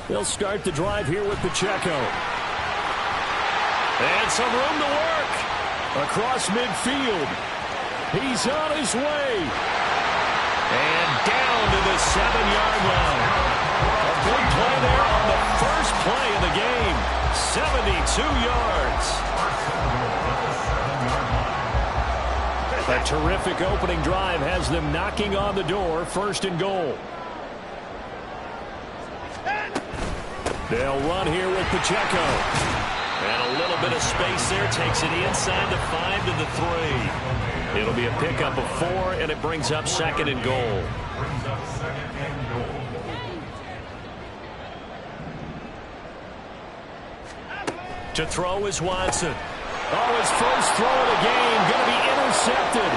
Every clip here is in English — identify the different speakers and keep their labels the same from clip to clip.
Speaker 1: They'll start the drive here with Pacheco. And some room to work. Across midfield. He's on his way. And down to the 7-yard line. A big play there on the first play of the game. 72 yards. A terrific opening drive has them knocking on the door. 1st and goal. They'll run here with Pacheco. And a little bit of space there. Takes it inside the 5 to the 3. It'll be a pickup of 4, and it brings up 2nd and goal. To throw is Watson. Oh, his first throw of the game. Going to be intercepted.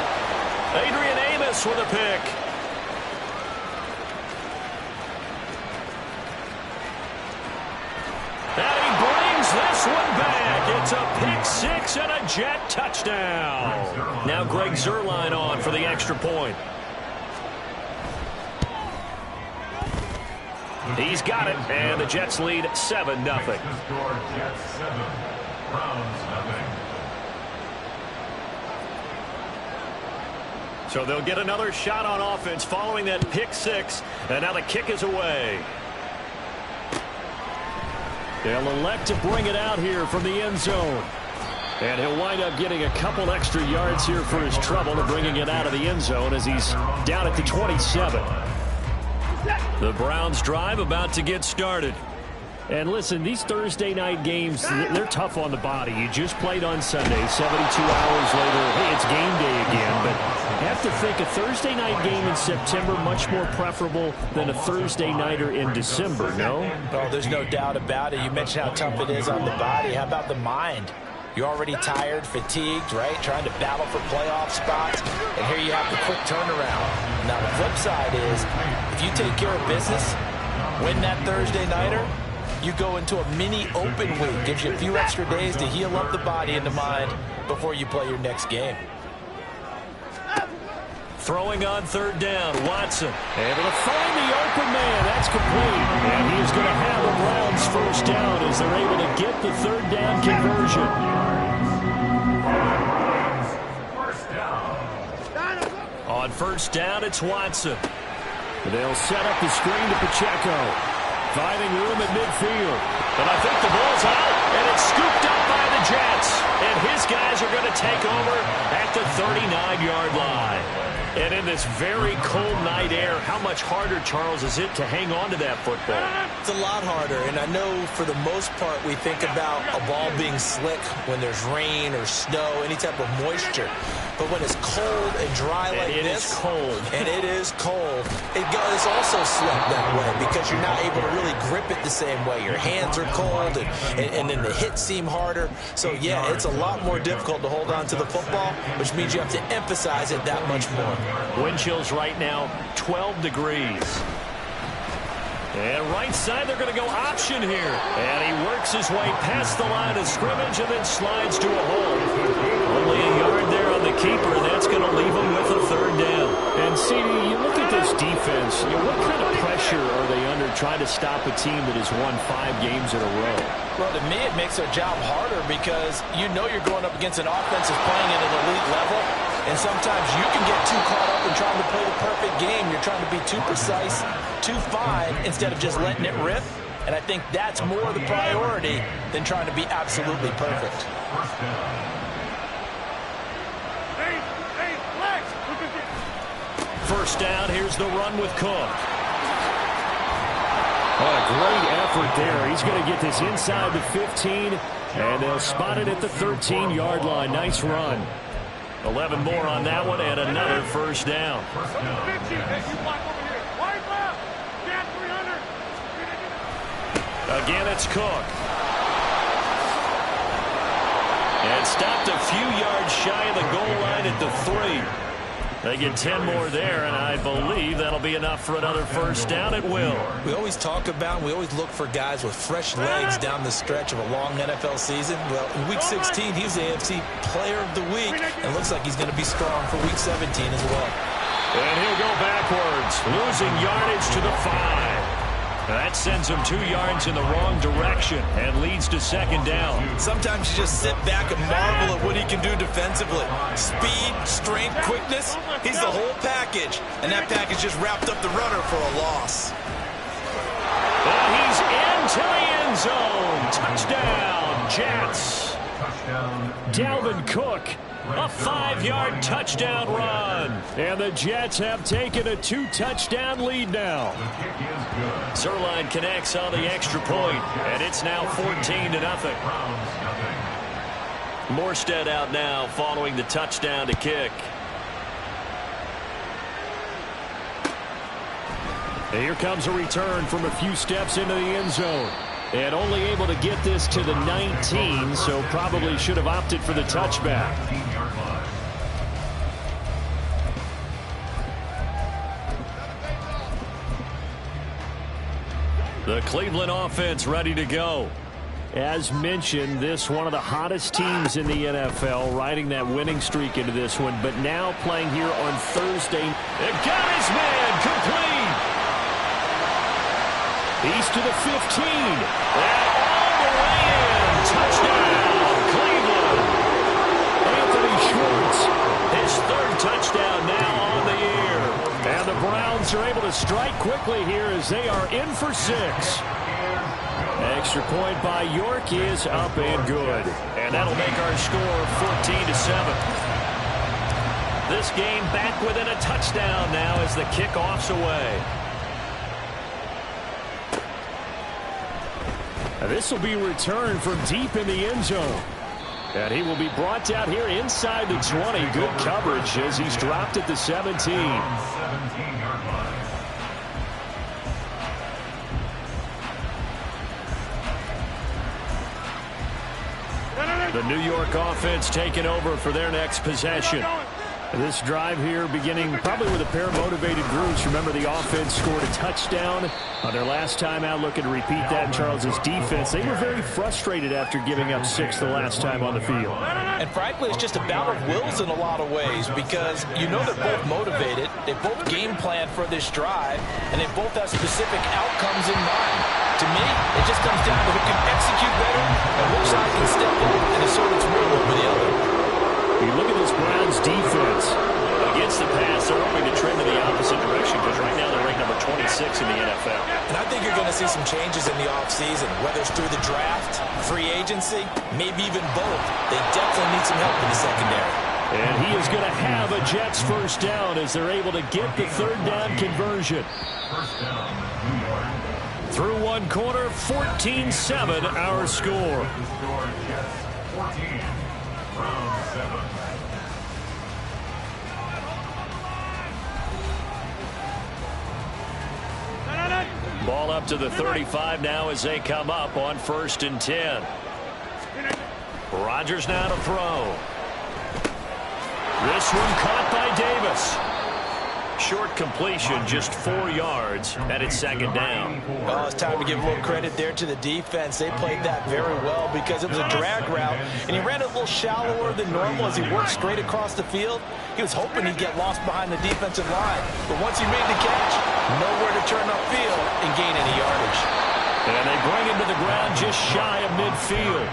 Speaker 1: Adrian Amos with a pick. And he brings this one back. It's a pick 6 and a Jet touchdown. Now Greg Zuerlein on for the extra point. He's got it, and the Jets lead 7-0. So they'll get another shot on offense following that pick 6, and now the kick is away. They'll elect to bring it out here from the end zone. And he'll wind up getting a couple extra yards here for his trouble and bringing it out of the end zone as he's down at the 27. The Browns drive about to get started. And listen, these Thursday night games, they're tough on the body. You just played on Sunday, 72 hours later. Hey, it's game day again. But I have to think a Thursday night game in September much more preferable than a Thursday nighter in December, no?
Speaker 2: Oh, there's no doubt about it. You mentioned how tough it is on the body. How about the mind? You're already tired, fatigued, right? Trying to battle for playoff spots. And here you have the quick turnaround. Now, the flip side is, if you take care of business, win that Thursday nighter, you go into a mini open week. Gives you a few extra days to heal up the body and the mind before you play your next game.
Speaker 1: Throwing on 3rd down, Watson. Able to find the open man. That's complete. And he's going to have the Browns 1st down as they're able to get the 3rd down conversion. On 1st down, it's Watson. They'll set up the screen to Pacheco. Finding room at midfield. And I think the ball's out, and it's scooped up by the Jets. And his guys are going to take over at the 39-yard line. And in this very cold night air, how much harder, Charles, is it to hang on to that football?
Speaker 2: It's a lot harder, and I know for the most part we think about a ball being slick when there's rain or snow, any type of moisture. But when it's cold and dry like this, and it is cold, it's also slick that way because you're not able to really grip it the same way. Your hands are cold, and then the hits seem harder. So, yeah, it's a lot more difficult to hold on to the football, which means you have to emphasize it that much more.
Speaker 1: Wind chills right now, 12 degrees. And right side, they're going to go option here. And he works his way past the line of scrimmage and then slides to a hole. Only a yard there on the keeper, and that's going to leave him with a 3rd down. And, CD, you look at this defense, what kind of pressure are they under trying to stop a team that has won 5 games in a row?
Speaker 2: Well, to me, it makes their job harder because you know you're going up against an offense that's playing at an elite level. And sometimes you can get too caught up in trying to play the perfect game. You're trying to be too precise, too fine, instead of just letting it rip. And I think that's more the priority than trying to be absolutely perfect.
Speaker 1: First down, here's the run with Cook. What a great effort there. He's going to get this inside the 15, and they'll spot it at the 13-yard line. Nice run. 11 more on that one, and another 1st down. Again, it's Cook. And stopped a few yards shy of the goal line at the 3. They get 10 more there, and I believe that'll be enough for another 1st down at will.
Speaker 2: We always talk about, we always look for guys with fresh legs down the stretch of a long NFL season. Well, in Week 16, he was the AFC Player of the Week, and looks like he's going to be strong for Week 17 as well.
Speaker 1: And he'll go backwards, losing yardage to the 5. That sends him 2 yards in the wrong direction and leads to second down.
Speaker 2: Sometimes you just sit back and marvel at what he can do defensively. Speed, strength, quickness, he's the whole package. And that package just wrapped up the runner for a loss.
Speaker 1: And he's into the end zone. Touchdown, Jets. Dalvin Cook, a 5-yard touchdown run. And the Jets have taken a 2-touchdown lead now. Zuerlein connects on the extra point, and it's now 14-0. Morstead out now following the touchdown to kick. And here comes a return from a few steps into the end zone. And only able to get this to the 19, so probably should have opted for the touchback. The Cleveland offense ready to go. As mentioned, this one of the hottest teams in the NFL, riding that winning streak into this one, but now playing here on Thursday. It got his man complete. He's to the 15. And all the way in. Touchdown, Cleveland. Anthony Schwartz, his 3rd touchdown now on the year. And the Browns are able to strike quickly here as they are in for 6. Extra point by York is up and good. And that'll make our score 14-7. This game back within a touchdown now as the kickoff's away. This will be returned from deep in the end zone. And he will be brought down here inside the 20. Good coverage as he's dropped at the 17. The New York offense taking over for their next possession. This drive here beginning probably with a pair of motivated groups. Remember, the offense scored a touchdown on their last time out. Looking to repeat that. Charles's defense, they were very frustrated after giving up 6 the last time on the field.
Speaker 2: And frankly, it's just a battle of wills in a lot of ways because you know they're both motivated. They both game plan for this drive, and they both have specific outcomes in mind. To me, it just comes down to who can execute better and which side can step up and assert its will over the other.
Speaker 1: You look at this Browns defense. Against the pass, they're hoping to trend in the opposite direction because right now they're ranked number 26 in the NFL.
Speaker 2: And I think you're going to see some changes in the offseason, whether it's through the draft, free agency, maybe even both. They definitely need some help in the secondary.
Speaker 1: And he is going to have a Jets first down as they're able to get the 3rd down conversion. Through one quarter, 14-7 our score. Ball up to the 35 now as they come up on 1st and 10. Rodgers now to throw. This one caught by Davis. Short completion, just 4 yards, and it's 2nd down.
Speaker 2: Well, it's time to give a little credit there to the defense. They played that very well because it was a drag route, and he ran it a little shallower than normal as he worked straight across the field. He was hoping he'd get lost behind the defensive line, but once he made the catch, nowhere to turn upfield and gain any yardage.
Speaker 1: And they bring him to the ground just shy of midfield.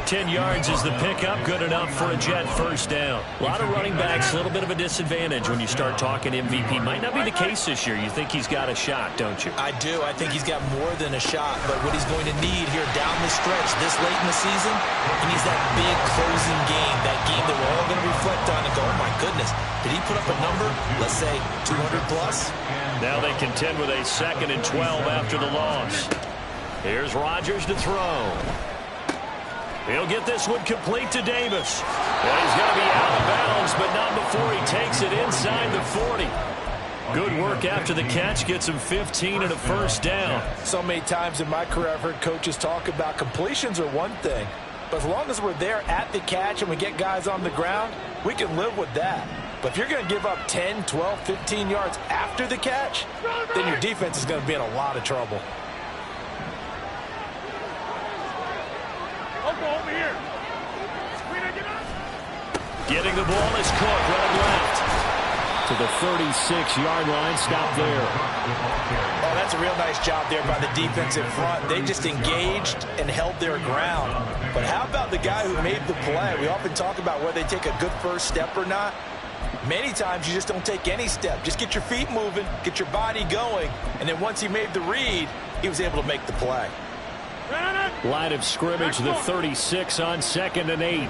Speaker 1: 10 yards is the pickup, good enough for a Jet first down. A lot of running backs, a little bit of a disadvantage when you start talking MVP. Might not be the case this year. You think he's got a shot, don't you?
Speaker 2: I do. I think he's got more than a shot, but what he's going to need here down the stretch this late in the season, he needs that big closing game, that game that we're all going to reflect on and go, oh my goodness, did he put up a number, let's say 200 plus?
Speaker 1: Now they contend with a 2nd and 12 after the loss. Here's Rodgers to throw. He'll get this one complete to Davis. And he's going to be out of bounds, but not before he takes it inside the 40. Good work after the catch. Gets him 15 and a first down.
Speaker 2: So many times in my career I've heard coaches talk about completions are one thing. But as long as we're there at the catch and we get guys on the ground, we can live with that. But if you're going to give up 10, 12, 15 yards after the catch, then your defense is going to be in a lot of trouble.
Speaker 3: Over here.
Speaker 1: Getting the ball is Cook running left. to the 36-yard line. Stop there.
Speaker 2: Oh, that's a real nice job there by the defensive front. They just engaged and held their ground. But how about the guy who made the play? We often talk about whether they take a good first step or not. Many times you just don't take any step. Just get your feet moving, get your body going, and then once he made the read, he was able to make the play.
Speaker 1: Line of scrimmage, the 36 on 2nd and 8.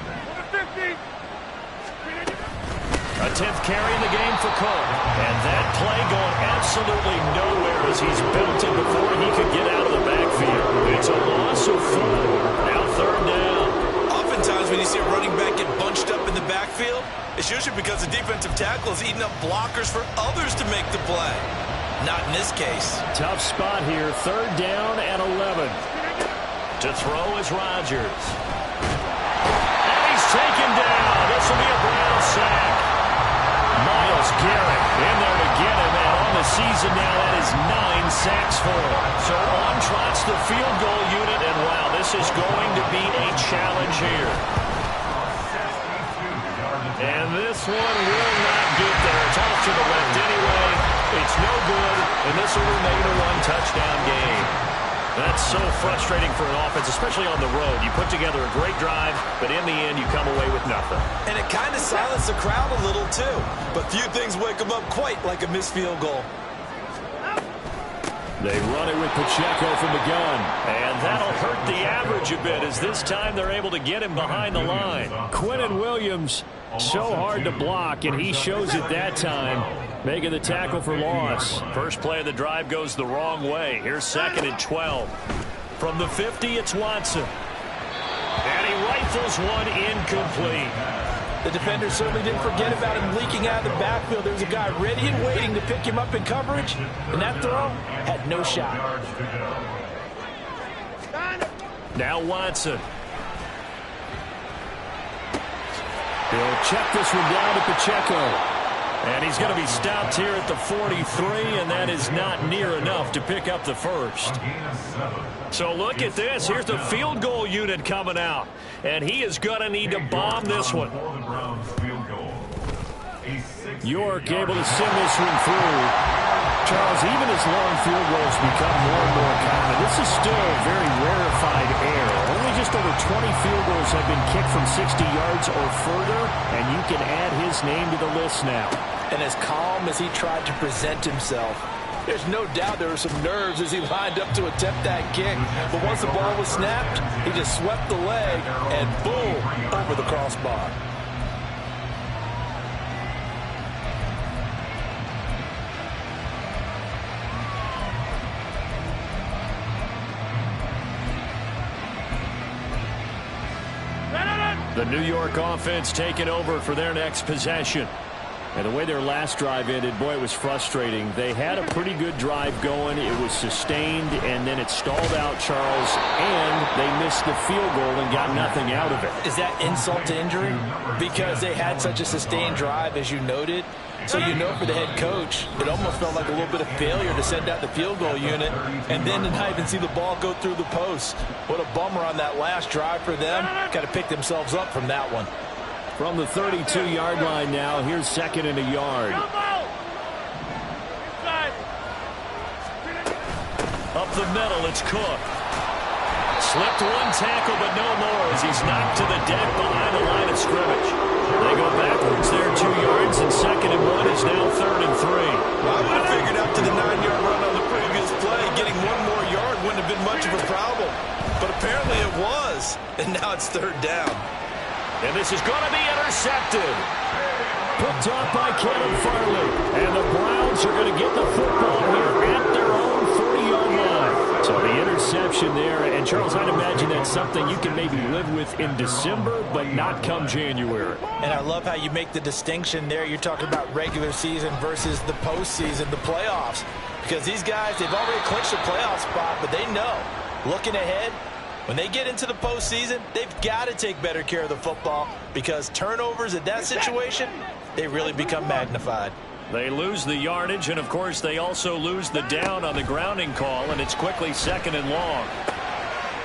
Speaker 1: A 10th carry in the game for Cook. And that play going absolutely nowhere as he's belted before he could get out of the backfield. It's a loss of 4. Now 3rd down.
Speaker 2: Oftentimes when you see a running back get bunched up in the backfield, it's usually because the defensive tackle is eating up blockers for others to make the play. Not in this case.
Speaker 1: Tough spot here. 3rd down and 11. To throw is Rodgers. And he's taken down. This will be a Brown sack. Myles Garrett in there to get him, and on the season now, that is 9 sacks for him. So on trots the field goal unit, and wow, this is going to be a challenge here. And this one will not get there. It's off to the left anyway. It's no good, and this will remain a 1-touchdown game. That's so frustrating for an offense, especially on the road. You put together a great drive, but in the end, you come away with nothing.
Speaker 2: And it kind of silenced the crowd a little, too. But few things wake them up quite like a missed field goal.
Speaker 1: They run it with Pacheco from the gun. And that'll hurt the average a bit, as this time they're able to get him behind the line. Quinnen Williams, so hard to block, and he shows it that time, making the tackle for loss. First play of the drive goes the wrong way. Here's 2nd and 12. From the 50, it's Watson. And he rifles one incomplete.
Speaker 2: The defender certainly didn't forget about him leaking out of the backfield. There was a guy ready and waiting to pick him up in coverage, and that throw had no shot.
Speaker 1: Now Watson. He'll check this one down to Pacheco. And he's going to be stopped here at the 43, and that is not near enough to pick up the first. So look at this. Here's the field goal unit coming out. And he is going to need to bomb this one. York able to send this one through. Charles, even as long field goals become more and more common, this is still a very rarefied air. Only just over 20 field goals have been kicked from 60 yards or further, and you can add his name to the list now.
Speaker 2: And as calm as he tried to present himself, there's no doubt there were some nerves as he lined up to attempt that kick. But once the ball was snapped, he just swept the leg and boom, over the crossbar.
Speaker 1: The New York offense taking over for their next possession. And the way their last drive ended, boy, it was frustrating. They had a pretty good drive going. It was sustained, and then it stalled out, Charles, and they missed the field goal and got nothing out of it.
Speaker 2: Is that insult to injury? Because they had such a sustained drive, as you noted. So you know for the head coach, it almost felt like a little bit of failure to send out the field goal unit and then to not even see the ball go through the post. What a bummer on that last drive for them. Got to pick themselves up from that one.
Speaker 1: From the 32-yard line now, here's 2nd and a yard. Up the middle, it's Cook. Slipped one tackle, but no more as he's knocked to the deck behind the line of scrimmage. They go backwards there 2 yards, and 2nd and 1 is now 3rd and 3.
Speaker 2: Well, I would have figured after the 9-yard run on the previous play, getting one more yard wouldn't have been much of a problem. But apparently it was, and now it's 3rd down.
Speaker 1: And this is going to be intercepted. Picked up by Caleb Farley. And the Browns are going to get the football here at their own 40-yard line. So the interception there. And, Charles, I'd imagine that's something you can maybe live with in December, but not come January.
Speaker 2: And I love how you make the distinction there. You're talking about regular season versus the postseason, the playoffs. Because these guys, they've already clinched a playoff spot, but they know, looking ahead, when they get into the postseason, they've got to take better care of the football because turnovers in that situation, they really become magnified.
Speaker 1: They lose the yardage, and, of course, they also lose the down on the grounding call, and it's quickly 2nd and long.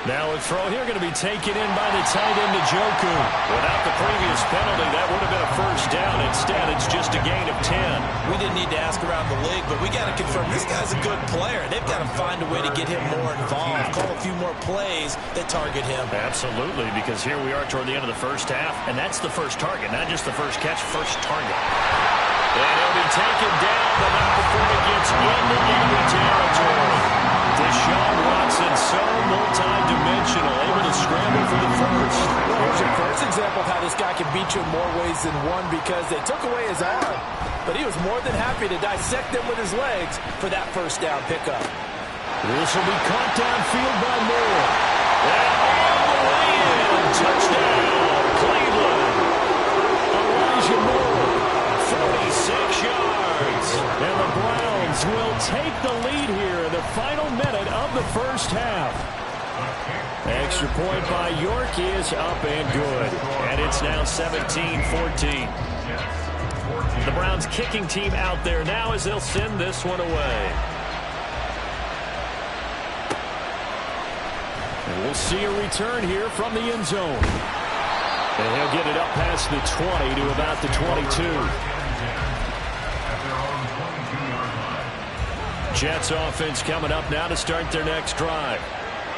Speaker 1: Now a throw here going to be taken in by the tight end, Njoku. Without the previous penalty, that would have been a first down. Instead, it's just a gain of 10.
Speaker 2: We didn't need to ask around the league, but we got to confirm this guy's a good player. They've got to find a way to get him more involved, call a few more plays that target him.
Speaker 1: Absolutely, because here we are toward the end of the first half, and that's the first target, not just the first catch, first target. And he'll be taken down, but not before he gets into enemy territory. Deshaun Watson, so multi-dimensional, able to scramble for the first.
Speaker 3: Well, here's your first example of how this guy can beat you in more ways than one, because they took away his arm. But he was more than happy to dissect them with his legs for that first down pickup.
Speaker 1: This will be caught downfield by Moore. And all the way in. Touchdown, Cleveland. Elijah Moore, 46 yards. And the Browns will take the lead here in the final minute of the first half. Extra point by York is up and good. And it's now 17-14. The Browns kicking team out there now as they'll send this one away. And we'll see a return here from the end zone. And he'll get it up past the 20 to about the 22. Jets offense coming up now to start their next drive.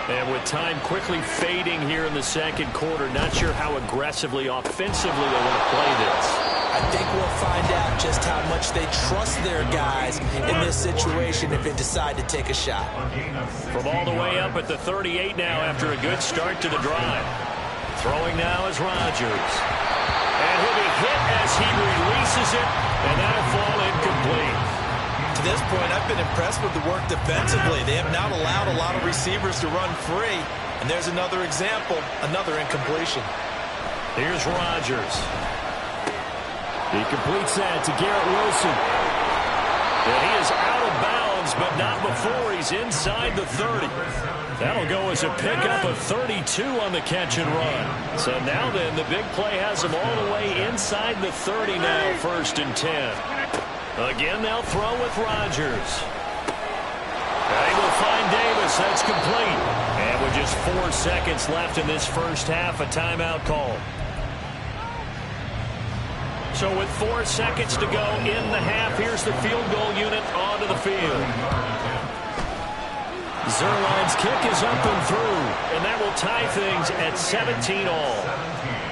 Speaker 1: And with time quickly fading here in the second quarter, not sure how aggressively, offensively they want to play this.
Speaker 2: I think we'll find out just how much they trust their guys in this situation if they decide to take a shot.
Speaker 1: From all the way up at the 38 now after a good start to the drive. Throwing now is Rodgers. And he'll be hit as he releases it, and that'll fall incomplete.
Speaker 2: To this point, I've been impressed with the work defensively. They have not allowed a lot of receivers to run free. And there's another example, another incompletion.
Speaker 1: Here's Rodgers. He completes that to Garrett Wilson. And he is out of bounds, but not before he's inside the 30. That'll go as a pickup of 32 on the catch and run. So now then, the big play has him all the way inside the 30 now, 1st and 10. Again, they'll throw with Rodgers. They will find Davis. That's complete. And with just 4 seconds left in this first half, a timeout call. So with 4 seconds to go in the half, here's the field goal unit onto the field. Zuerlein's kick is up and through, and that will tie things at 17 all.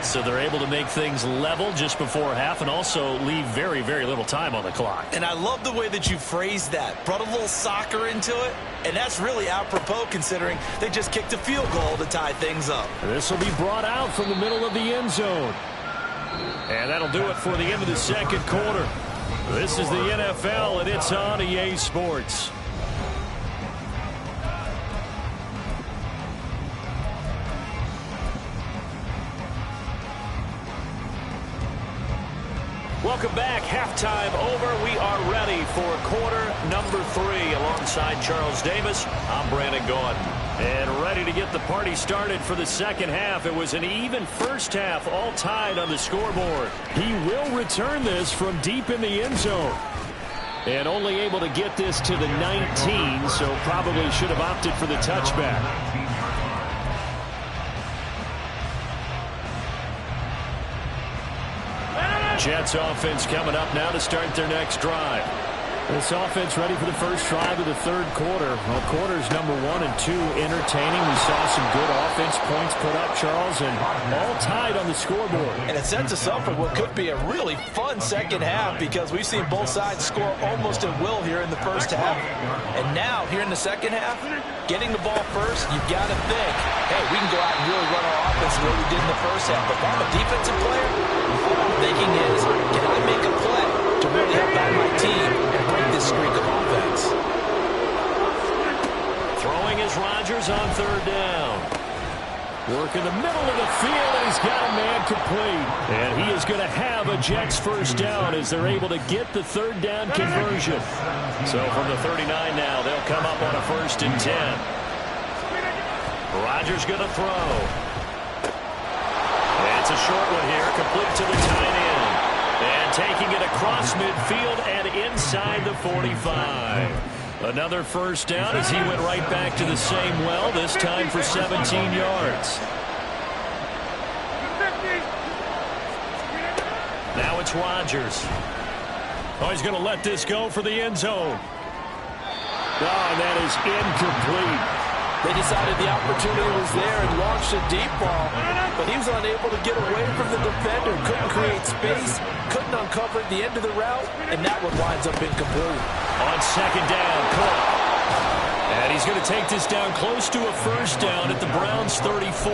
Speaker 1: So they're able to make things level just before half and also leave very, very little time on the clock.
Speaker 2: And I love the way that you phrased that. Brought a little soccer into it, and that's really apropos considering they just kicked a field goal to tie things up.
Speaker 1: This will be brought out from the middle of the end zone. And that'll do it for the end of the second quarter. This is the NFL, and it's on EA Sports. Welcome back. Halftime over. We are ready for quarter number 3. Alongside Charles Davis, I'm Brandon Gaudin. And ready to get the party started for the second half. It was an even first half, all tied on the scoreboard. He will return this from deep in the end zone. And only able to get this to the 19, so probably should have opted for the touchback. Jets offense coming up now to start their next drive. This offense ready for the first drive of the third quarter. Well, quarters number 1 and 2 entertaining. We saw some good offense points put up, Charles, and all tied on the scoreboard.
Speaker 3: And it sets us up for what could be a really fun second half because we've seen both sides score almost at will here in the first half. And now, here in the second half, getting the ball first, you've got to think, hey, we can go out and really run our offense the way we did in the first half. But if I'm a defensive player, all I'm thinking is, can I make a play to really help out my team and break this streak of offense?
Speaker 1: Throwing is Rodgers on third down. Work in the middle of the field, and he's got a man complete. And he is going to have a Jets first down as they're able to get the third down conversion. So from the 39 now, they'll come up on a 1st and 10. Rodgers going to throw. And it's a short one here, complete to the tight end. And taking it across midfield and inside the 45. Another first down as he went right back to the same well, this time for 17 yards. Now it's Rodgers. Oh, he's going to let this go for the end zone. Oh, and that is incomplete.
Speaker 3: They decided the opportunity was there and launched a deep ball, but he was unable to get away from the defender. Couldn't create space, couldn't uncover the end of the route, and that one winds up incomplete.
Speaker 1: On second down, Cook. And he's going to take this down close to a first down at the Browns' 34.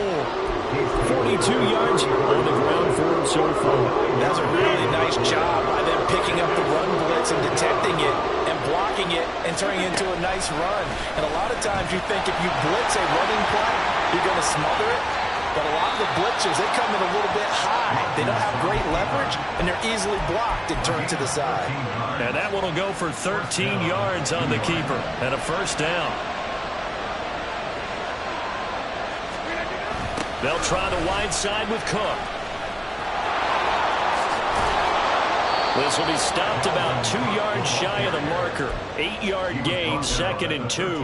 Speaker 1: 42 yards on the ground for him so far.
Speaker 3: That's a really nice job by them picking up the run blitz and detecting it and blocking it and turning it into a nice run. And a lot of times you think if you blitz a running play, you're going to smother it. But a lot of the blitzers, they come in a little bit high. They don't have great leverage, and they're easily blocked and turned to the side.
Speaker 1: And that one will go for 13 yards on the keeper and a first down. They'll try the wide side with Cook. This will be stopped about 2 yards shy of the marker. 8-yard gain, 2nd and 2.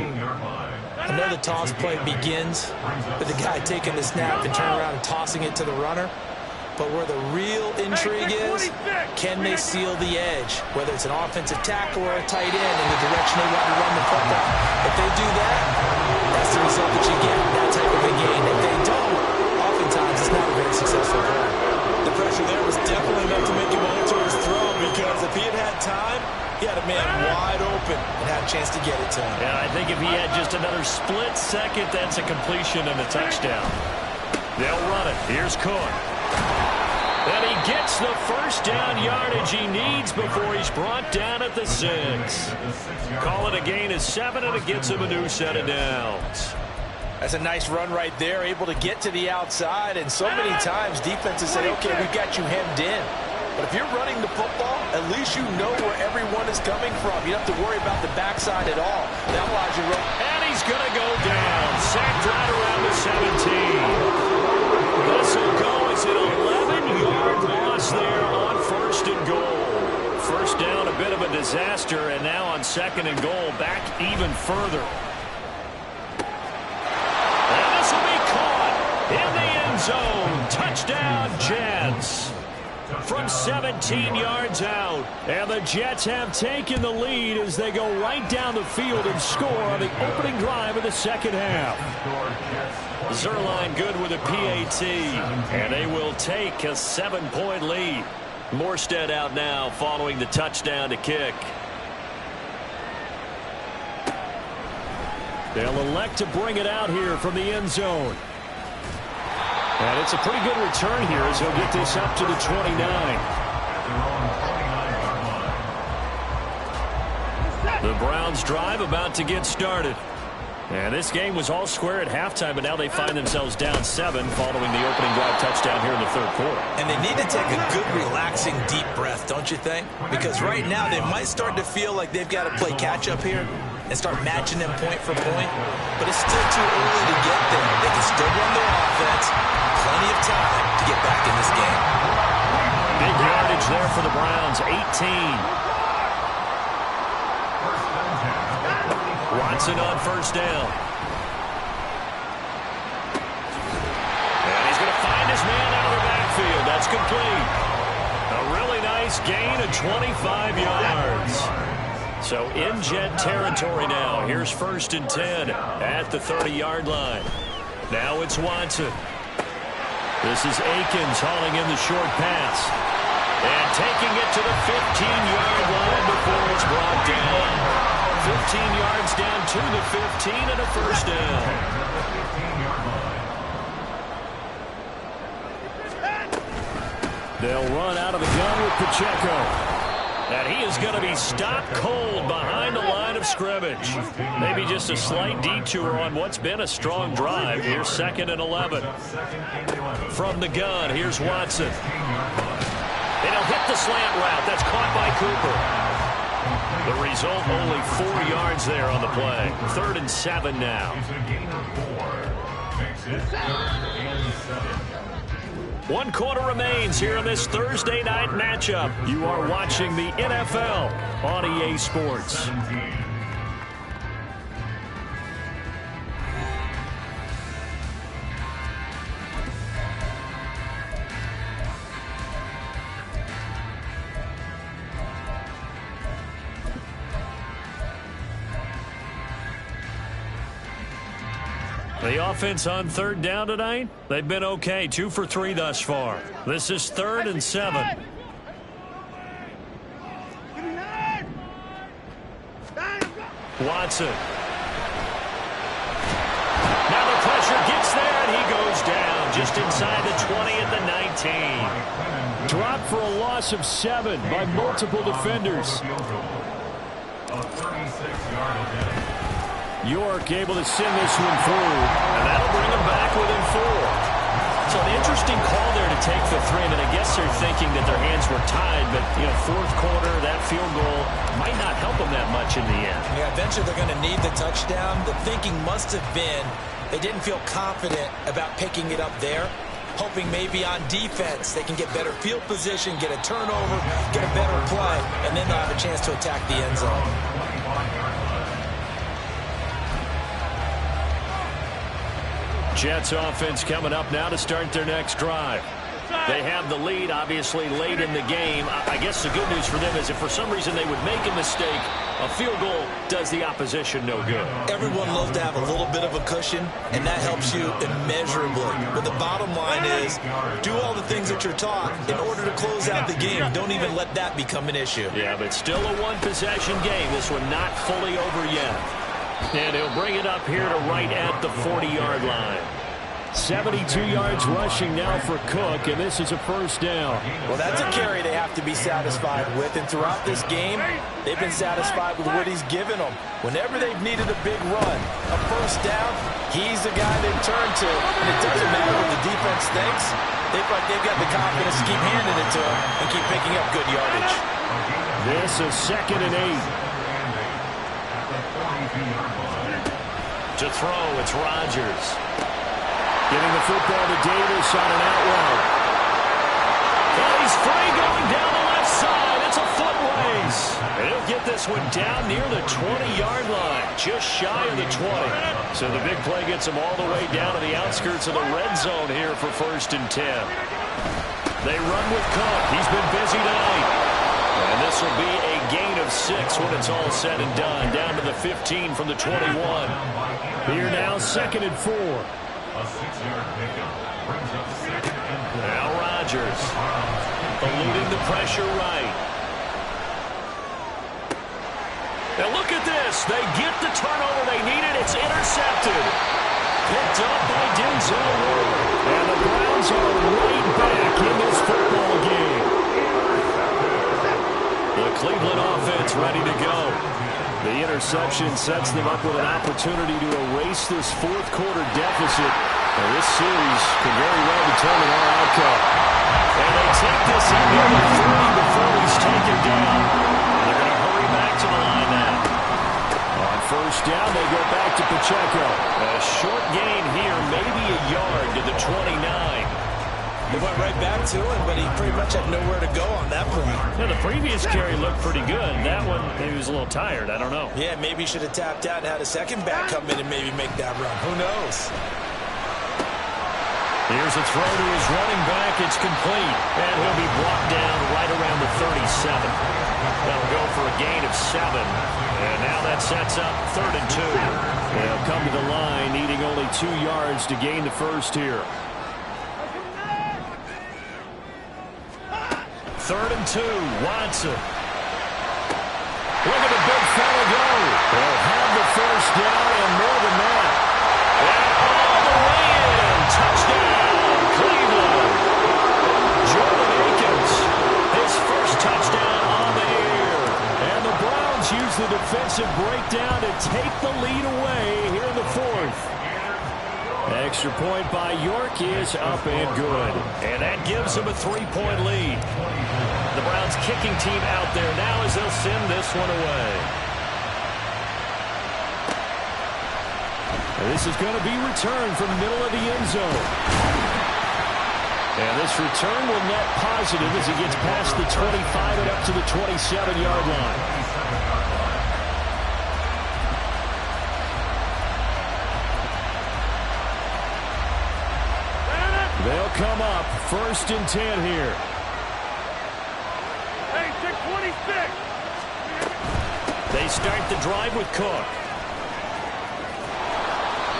Speaker 2: I know the toss play begins with the guy taking the snap and turning around and tossing it to the runner. But where the real intrigue is, can they seal the edge? Whether it's an offensive tackle or a tight end in the direction they want to run the football. If they do that, that's the result that you get, that type of a gain. If they don't, oftentimes it's not a very successful play.
Speaker 3: The pressure there was definitely meant to make him alter his throw, because if he had had time, he had a man wide open and had a chance to get it to him.
Speaker 1: Yeah, I think if he had just another split second, that's a completion and a touchdown. They'll run it. Here's Cook. And he gets the first down yardage he needs before he's brought down at the 6. Call it a gain of 7, and it gets him a new set of downs.
Speaker 3: That's a nice run right there, able to get to the outside. And so many times defenses say, okay, we've got you hemmed in. But if you're running the football, at least you know where everyone is coming from. You don't have to worry about the backside at all. That allows you to run.
Speaker 1: And he's going to go down. Sacked right around the 17. This will go as an 11-yard loss there on 1st and goal. First down, a bit of a disaster, and now on 2nd and goal, back even further. And this will be caught in the end zone. Touchdown, Jets. From 17 yards out. And the Jets have taken the lead as they go right down the field and score on the opening drive of the second half. Zerline good with a PAT. And they will take a 7-point lead. Morstead out now following the touchdown to kick. They'll elect to bring it out here from the end zone. And it's a pretty good return here as he'll get this up to the 29. The Browns drive about to get started. And this game was all square at halftime, but now they find themselves down 7 following the opening drive touchdown here in the 3rd quarter.
Speaker 2: And they need to take a good, relaxing, deep breath, don't you think? Because right now they might start to feel like they've got to play catch-up here and start matching them point for point. But it's still too early to get there. They can still run their offense. Plenty of time to get back in this game.
Speaker 1: Big yardage there for the Browns, 18. Watson on first down. And he's going to find his man out of the backfield. That's complete. A really nice gain of 25 yards. So in Jet territory now. Here's 1st and 10 at the 30-yard line. Now it's Watson. This is Akins hauling in the short pass. And taking it to the 15-yard line before it's brought down. 15 yards down to the 15 and a first down. They'll run out of the gun with Pacheco. And he is going to be stopped cold behind the line of scrimmage. Maybe just a slight detour on what's been a strong drive. Here's 2nd and 11. From the gun, here's Watson. And he'll hit the slant route. That's caught by Cooper. The result, only 4 yards there on the play. 3rd and 7 now. 1 quarter remains here in this Thursday night matchup. You are watching the NFL on EA Sports. The offense on third down tonight, they've been okay. 2 for 3 thus far. This is 3rd and 7. Watson. Now the pressure gets there, and he goes down just inside the 20 at the 19. Dropped for a loss of 7 by multiple defenders. York able to send this one through, and that'll bring him back within 4. So an interesting call there to take the 3, and I guess they're thinking that their hands were tied, but, you know, 4th quarter, that field goal might not help them that much in the end.
Speaker 2: Yeah, eventually they're going to need the touchdown. The thinking must have been they didn't feel confident about picking it up there, hoping maybe on defense they can get better field position, get a turnover, get a better play, and then they'll have a chance to attack the end zone.
Speaker 1: Jets offense coming up now to start their next drive. They have the lead, obviously, late in the game. I guess the good news for them is if for some reason they would make a mistake, a field goal does the opposition no good.
Speaker 2: Everyone loves to have a little bit of a cushion, and that helps you immeasurably. But the bottom line is, do all the things that you're taught in order to close out the game. Don't even let that become an issue.
Speaker 1: Yeah, but still a one-possession game. This one not fully over yet. And he'll bring it up here to right at the 40-yard line. 72 yards rushing now for Cook, and this is a first down.
Speaker 2: Well, that's a carry they have to be satisfied with, and throughout this game, they've been satisfied with what he's given them. Whenever they've needed a big run, a first down, he's the guy they turn to, and it doesn't matter what the defense thinks. They feel like they've got the confidence to keep handing it to him and keep picking up good yardage.
Speaker 1: This is 2nd and 8. To throw, it's Rodgers. Giving the football to Davis on an out route. And he's free going down the left side. It's a foot race. And he'll get this one down near the 20-yard line, just shy of the 20. So the big play gets him all the way down to the outskirts of the red zone here for 1st and 10. They run with Cook. He's been busy tonight. And this will be a gain of 6 when it's all said and done. Down to the 15 from the 21. Here now, 2nd and 4. Now Rodgers eluding the pressure right. Now look at this. They get the turnover they needed. It's intercepted. Picked up by Denzel Ward. And the Browns are right back in this football game. The Cleveland offense ready to go. The interception sets them up with an opportunity to erase this 4th quarter deficit. And this series could very well determine our outcome. And they take this in near the 30 before he's taken down. And they're going to hurry back to the line now. On 1st down, they go back to Pacheco. A short gain here, maybe a yard to the 29.
Speaker 2: They went right back to him, but he pretty much had nowhere to go on that play.
Speaker 1: Yeah, the previous carry looked pretty good. That one, maybe he was a little tired. I don't know.
Speaker 2: Yeah, maybe he should have tapped out and had a second back come in and maybe make that run. Who knows?
Speaker 1: Here's a throw to his running back. It's complete. And he'll be brought down right around the 37. That'll go for a gain of 7. And now that sets up 3rd and 2. They'll come to the line, needing only 2 yards to gain the first here. 3rd and 2, Watson. Look at the big fella go. They'll have the first down and more than that. And all the way in. Touchdown, Cleveland. Jordan Akins, his first touchdown on the year. And the Browns use the defensive breakdown to take the lead away here in the 4th. Extra point by York is up and good. And that gives them a 3-point lead. The Browns kicking team out there now as they'll send this one away. And this is going to be returned from the middle of the end zone. And this return will net positive as he gets past the 25 and up to the 27-yard line. They'll come up 1st and 10 here.
Speaker 4: Hey, 626.
Speaker 1: They start the drive with Cook.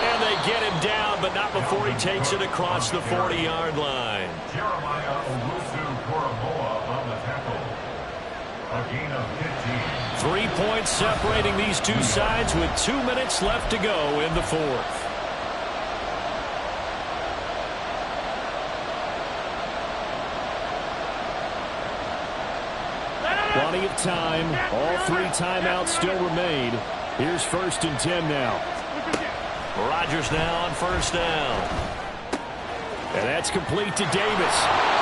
Speaker 1: And they get him down, but not before he takes it across the 40-yard line.
Speaker 4: Jeremiah Owusu-Koramoah on the tackle. A gain of 15.
Speaker 1: 3 points separating these two sides with 2 minutes left to go in the fourth. Plenty of time. All 3 timeouts still remain. Here's 1st and 10 now. Rodgers now on 1st down. And that's complete to Davis.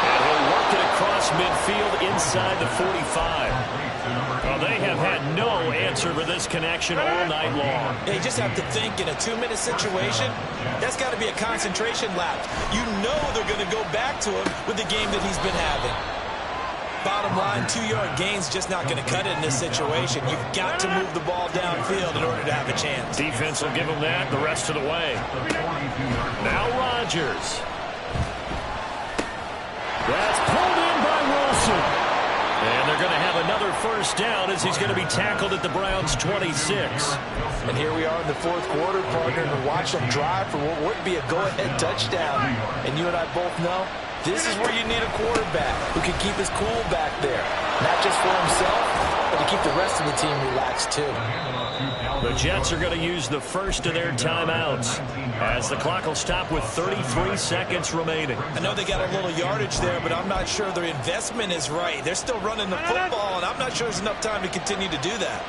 Speaker 1: And he'll work it across midfield inside the 45. Well, they have had no answer for this connection all night long.
Speaker 2: Yeah, you just have to think in a 2-minute situation, that's got to be a concentration lapse. You know they're going to go back to him with the game that he's been having. Bottom line, 2-yard gain's just not going to cut it in this situation. You've got to move the ball downfield in order to have a chance.
Speaker 1: Defense will give them that the rest of the way. Now Rodgers. That's pulled in by Wilson. And they're going to have another 1st down as he's going to be tackled at the Browns' 26.
Speaker 2: And here we are in the 4th quarter, partner, and watch them drive for what would be a go-ahead touchdown. And you and I both know this is where you need a quarterback who can keep his cool back there. Not just for himself, but to keep the rest of the team relaxed, too.
Speaker 1: The Jets are going to use the first of their timeouts as the clock will stop with 33 seconds remaining.
Speaker 2: I know they got a little yardage there, but I'm not sure their investment is right. They're still running the football, and I'm not sure there's enough time to continue to do that.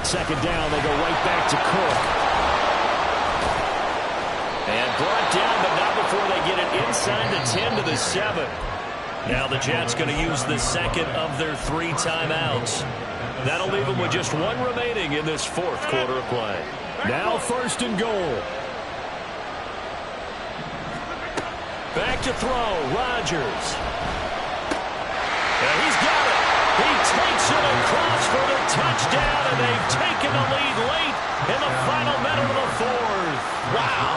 Speaker 1: Second down, they go right back to Cook. And brought down, but not before they get it inside the 10 to the 7. Now the Jets going to use the second of their 3 timeouts. That'll leave them with just 1 remaining in this 4th quarter of play. Now 1st and goal. Back to throw, Rodgers. And he's got it. He takes it across for the touchdown, and they've taken the lead late in the final minute of the 4th. Wow.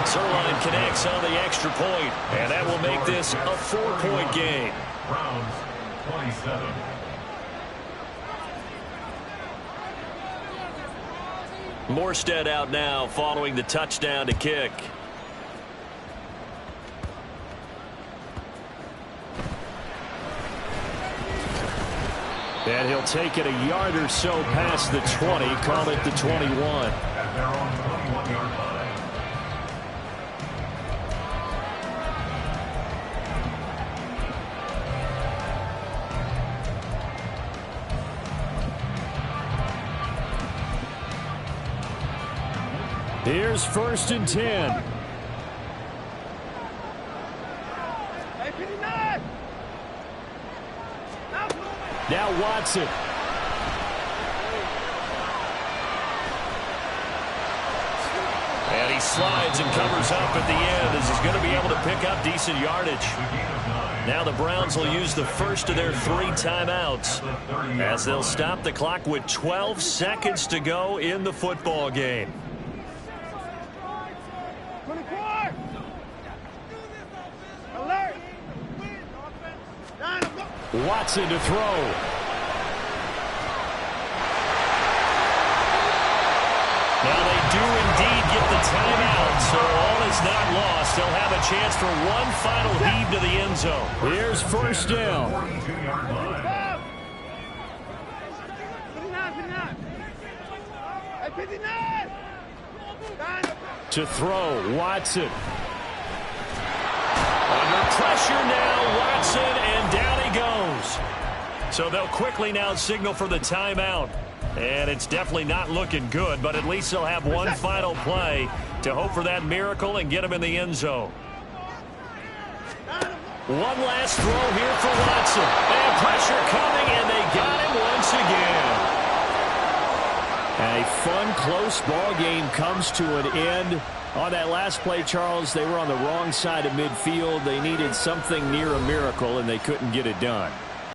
Speaker 1: Zuerlein connects on the extra point, and that will make this a 4-point game.
Speaker 4: Browns 27.
Speaker 1: Morstead out now following the touchdown to kick. And he'll take it a yard or so past the 20, call it the 21.
Speaker 4: At their own 21-yard line.
Speaker 1: Here's 1st and 10. Now Watson. And he slides and covers up at the end as he's going to be able to pick up decent yardage. Now the Browns will use the first of their 3 timeouts as they'll stop the clock with 12 seconds to go in the football game. Watson to throw. Now they do indeed get the timeout, so all is not lost. They'll have a chance for one final heave to the end zone. Here's 1st down.
Speaker 4: 42-yard line.
Speaker 1: To throw, Watson. Under pressure now, Watson, and down he goes. So they'll quickly now signal for the timeout. And it's definitely not looking good, but at least they'll have one final play to hope for that miracle and get him in the end zone. One last throw here for Watson. And pressure coming, and they got him once again. A fun, close ball game comes to an end. On that last play, Charles, they were on the wrong side of midfield. They needed something near a miracle, and they couldn't get it done.